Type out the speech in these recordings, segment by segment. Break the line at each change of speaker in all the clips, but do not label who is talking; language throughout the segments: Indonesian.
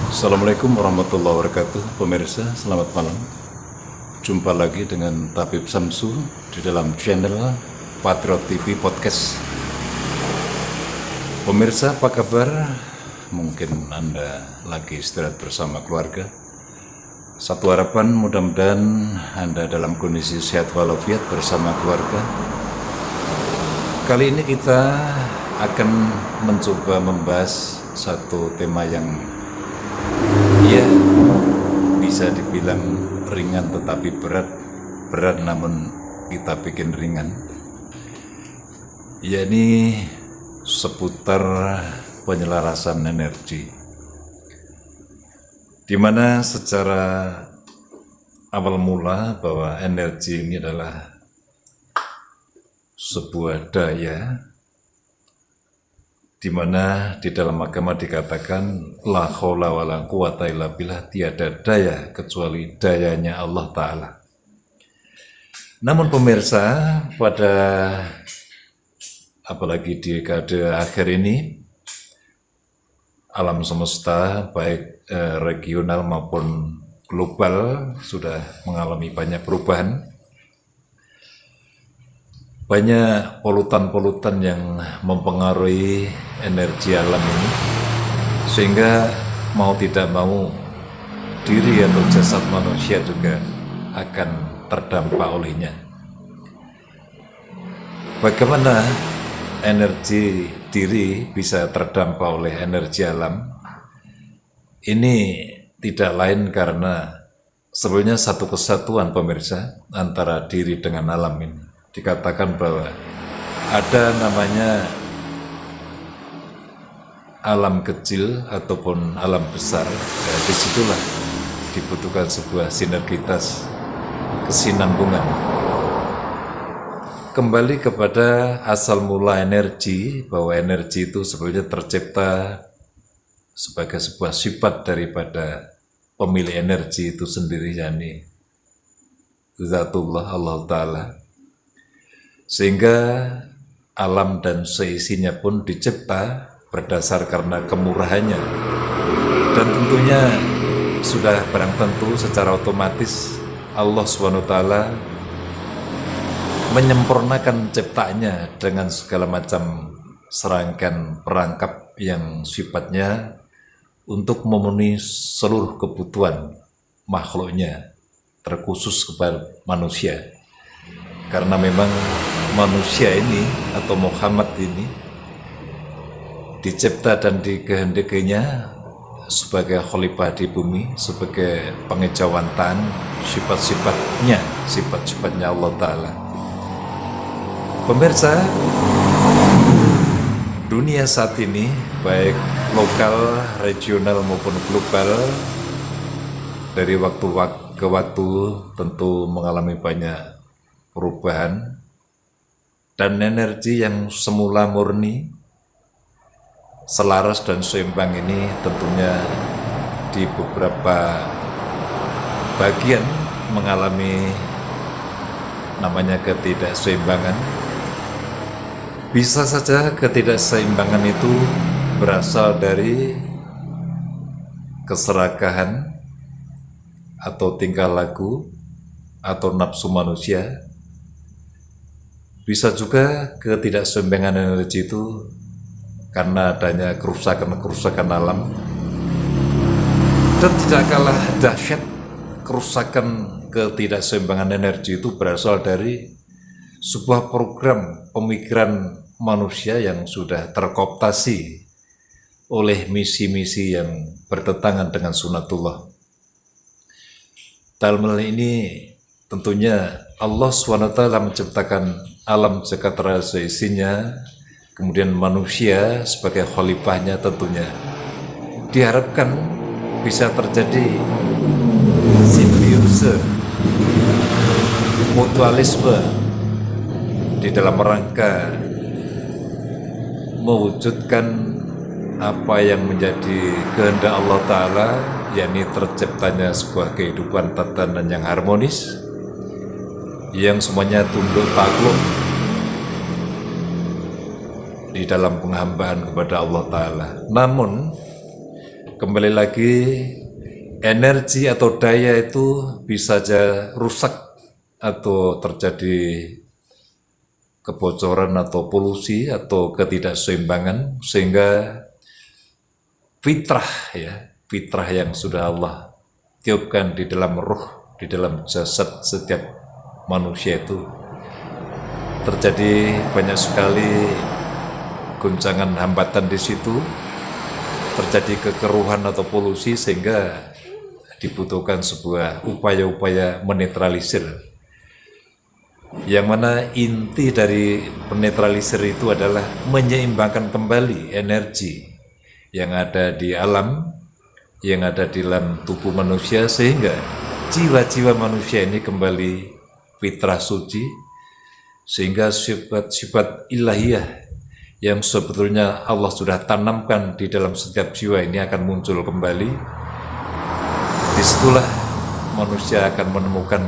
Assalamualaikum warahmatullahi wabarakatuh. Pemirsa, selamat malam. Jumpa lagi dengan Tabib Samsu di dalam channel Patriot TV Podcast. Pemirsa, apa kabar? Mungkin Anda lagi istirahat bersama keluarga. Satu harapan, mudah-mudahan Anda dalam kondisi sehat walafiat bersama keluarga. Kali ini kita akan mencoba membahas satu tema yang bisa dibilang ringan tetapi berat namun kita bikin ringan, yakni seputar penyelarasan energi, dimana secara awal mula bahwa energi ini adalah sebuah daya, di mana di dalam agama dikatakan la haula wala quwata illa billah, tiada daya kecuali dayanya Allah Ta'ala. Namun pemirsa, pada apalagi di dekade akhir ini, alam semesta baik regional maupun global sudah mengalami banyak perubahan. Banyak polutan-polutan yang mempengaruhi energi alam ini, sehingga mau tidak mau diri atau jasad manusia juga akan terdampak olehnya. Bagaimana energi diri bisa terdampak oleh energi alam? Ini tidak lain karena sebenarnya satu kesatuan, pemirsa, antara diri dengan alam ini. Dikatakan bahwa ada namanya alam kecil ataupun alam besar, ya, disitulah dibutuhkan sebuah sinergitas, kesinambungan. Kembali kepada asal mula energi, bahwa energi itu sebenarnya tercipta sebagai sebuah sifat daripada pemilik energi itu sendiri, yakni Zatullah, Allah Ta'ala. Sehingga alam dan seisinya pun dicipta berdasar karena kemurahannya, dan tentunya sudah barang tentu secara otomatis Allah SWT menyempurnakan ciptaannya dengan segala macam serangkaian perangkap yang sifatnya untuk memenuhi seluruh kebutuhan makhluknya, terkhusus kepada manusia. Karena memang manusia ini atau Muhammad ini dicipta dan dikehendakinya sebagai khalifah di bumi, sebagai pengejawantahan sifat-sifatnya Allah Ta'ala. Pemirsa, dunia saat ini baik lokal, regional maupun global, dari waktu ke waktu tentu mengalami banyak perubahan, dan energi yang semula murni, selaras dan seimbang ini tentunya di beberapa bagian mengalami namanya ketidakseimbangan. Bisa saja ketidakseimbangan itu berasal dari keserakahan atau tingkah laku atau nafsu manusia. Bisa juga ketidakseimbangan energi itu karena adanya kerusakan alam, dan tidak kalah dahsyat kerusakan ketidakseimbangan energi itu berasal dari sebuah program pemikiran manusia yang sudah terkooptasi oleh misi-misi yang bertentangan dengan sunatullah. Dalam hal ini tentunya Allah SWT menciptakan alam jagat raya seisinya, kemudian manusia sebagai khalifahnya tentunya diharapkan bisa terjadi simbiose, mutualisme di dalam rangka mewujudkan apa yang menjadi kehendak Allah Ta'ala, yakni terciptanya sebuah kehidupan tatanan yang harmonis, yang semuanya tunduk takluk di dalam penghambaan kepada Allah Ta'ala. Namun kembali lagi, energi atau daya itu bisa saja rusak atau terjadi kebocoran atau polusi atau ketidakseimbangan, sehingga fitrah yang sudah Allah tiupkan di dalam ruh, di dalam jasad setiap manusia itu terjadi banyak sekali guncangan, hambatan di situ, terjadi kekeruhan atau polusi, sehingga dibutuhkan sebuah upaya-upaya menetralisir, yang mana inti dari menetralisir itu adalah menyeimbangkan kembali energi yang ada di alam, yang ada di dalam tubuh manusia, sehingga jiwa-jiwa manusia ini kembali fitrah suci, sehingga sifat-sifat ilahiyah yang sebetulnya Allah sudah tanamkan di dalam setiap jiwa ini akan muncul kembali. Disitulah manusia akan menemukan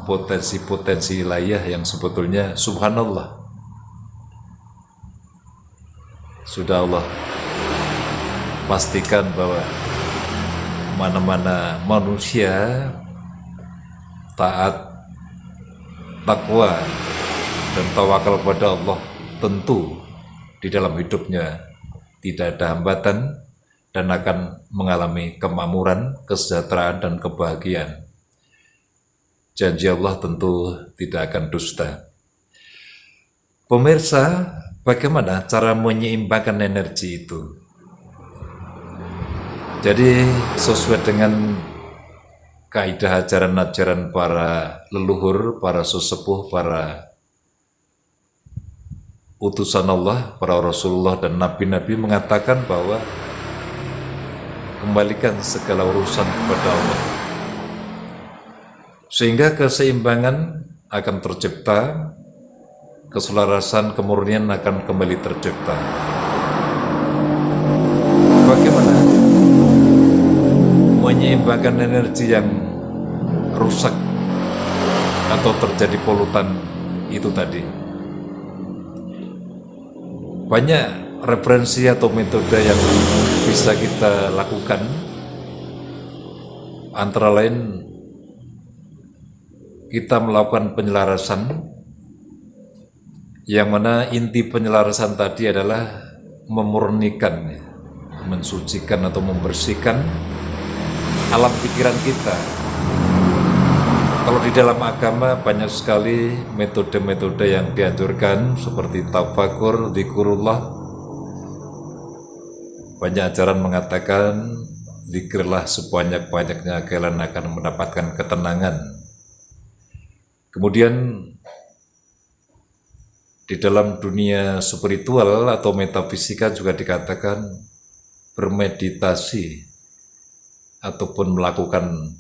potensi-potensi ilahiyah yang sebetulnya subhanallah sudah Allah pastikan bahwa mana-mana manusia taat, takwa, dan tawakal kepada Allah, tentu di dalam hidupnya tidak ada hambatan dan akan mengalami kemakmuran, kesejahteraan, dan kebahagiaan. Janji Allah tentu tidak akan dusta. Pemirsa, bagaimana cara menyeimbangkan energi itu? Jadi sesuai dengan kaidah ajaran-ajaran para leluhur, para sesepuh, para utusan Allah, para Rasulullah dan Nabi-Nabi mengatakan bahwa kembalikan segala urusan kepada Allah, sehingga keseimbangan akan tercipta, keselarasan, kemurnian akan kembali tercipta. Bagaimana menyeimbangkan energi yang rusak atau terjadi polutan itu tadi? Banyak referensi atau metode yang bisa kita lakukan, antara lain kita melakukan penyelarasan, yang mana inti penyelarasan tadi adalah memurnikan, mensucikan atau membersihkan alam pikiran kita. Kalau di dalam agama banyak sekali metode-metode yang dianjurkan seperti tafakur, dzikrullah. Banyak ajaran mengatakan zikirlah sebanyak-banyaknya kalian akan mendapatkan ketenangan. Kemudian di dalam dunia spiritual atau metafisika juga dikatakan bermeditasi ataupun melakukan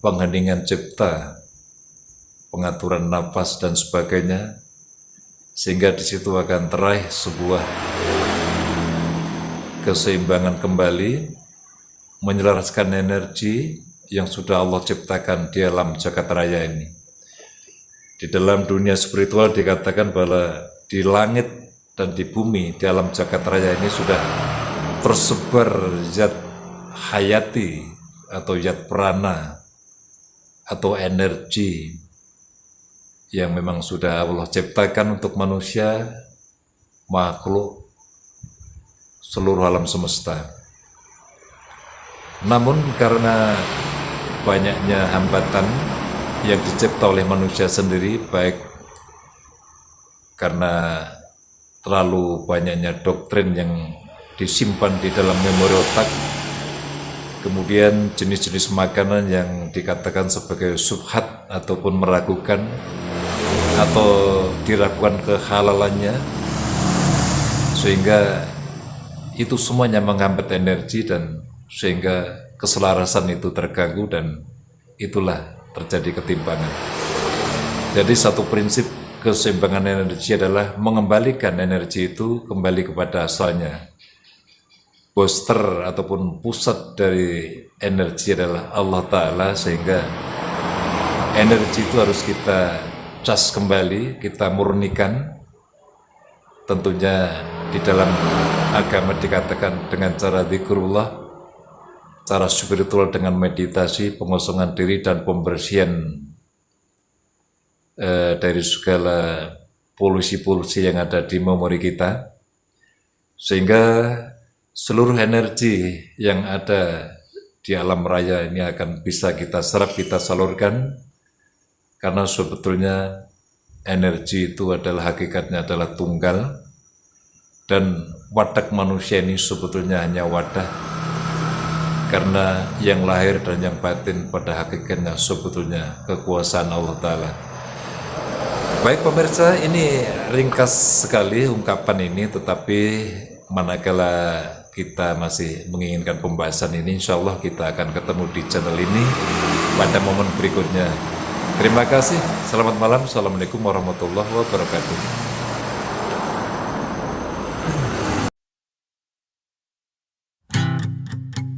pengheningan cipta, pengaturan nafas dan sebagainya, sehingga di situ akan teraih sebuah keseimbangan kembali, menyelaraskan energi yang sudah Allah ciptakan di alam jagat raya ini. Di dalam dunia spiritual dikatakan bahwa di langit dan di bumi, di alam jagat raya ini sudah tersebar zat hayati atau zat prana atau energi yang memang sudah Allah ciptakan untuk manusia, makhluk, seluruh alam semesta. Namun karena banyaknya hambatan yang dicipta oleh manusia sendiri, baik karena terlalu banyaknya doktrin yang disimpan di dalam memori otak, kemudian jenis-jenis makanan yang dikatakan sebagai syubhat ataupun meragukan atau diragukan kehalalannya, sehingga itu semuanya menghambat energi dan sehingga keselarasan itu terganggu dan itulah terjadi ketimpangan. Jadi satu prinsip keseimbangan energi adalah mengembalikan energi itu kembali kepada asalnya. Booster ataupun pusat dari energi adalah Allah Ta'ala, sehingga energi itu harus kita cas kembali, kita murnikan. tentunya di dalam agama dikatakan dengan cara zikrullah, cara spiritual dengan meditasi, pengosongan diri dan pembersihan dari segala polusi-polusi yang ada di memori kita, sehingga seluruh energi yang ada di alam raya ini akan bisa kita serap, kita salurkan, karena sebetulnya energi itu adalah hakikatnya adalah tunggal, dan watak manusia ini sebetulnya hanya wadah, karena yang lahir dan yang batin pada hakikatnya sebetulnya kekuasaan Allah Ta'ala. Baik pemirsa, ini ringkas sekali ungkapan ini, tetapi manakala kita masih menginginkan pembahasan ini, insya Allah kita akan ketemu di channel ini pada momen berikutnya. Terima kasih, selamat malam, assalamualaikum warahmatullahi wabarakatuh.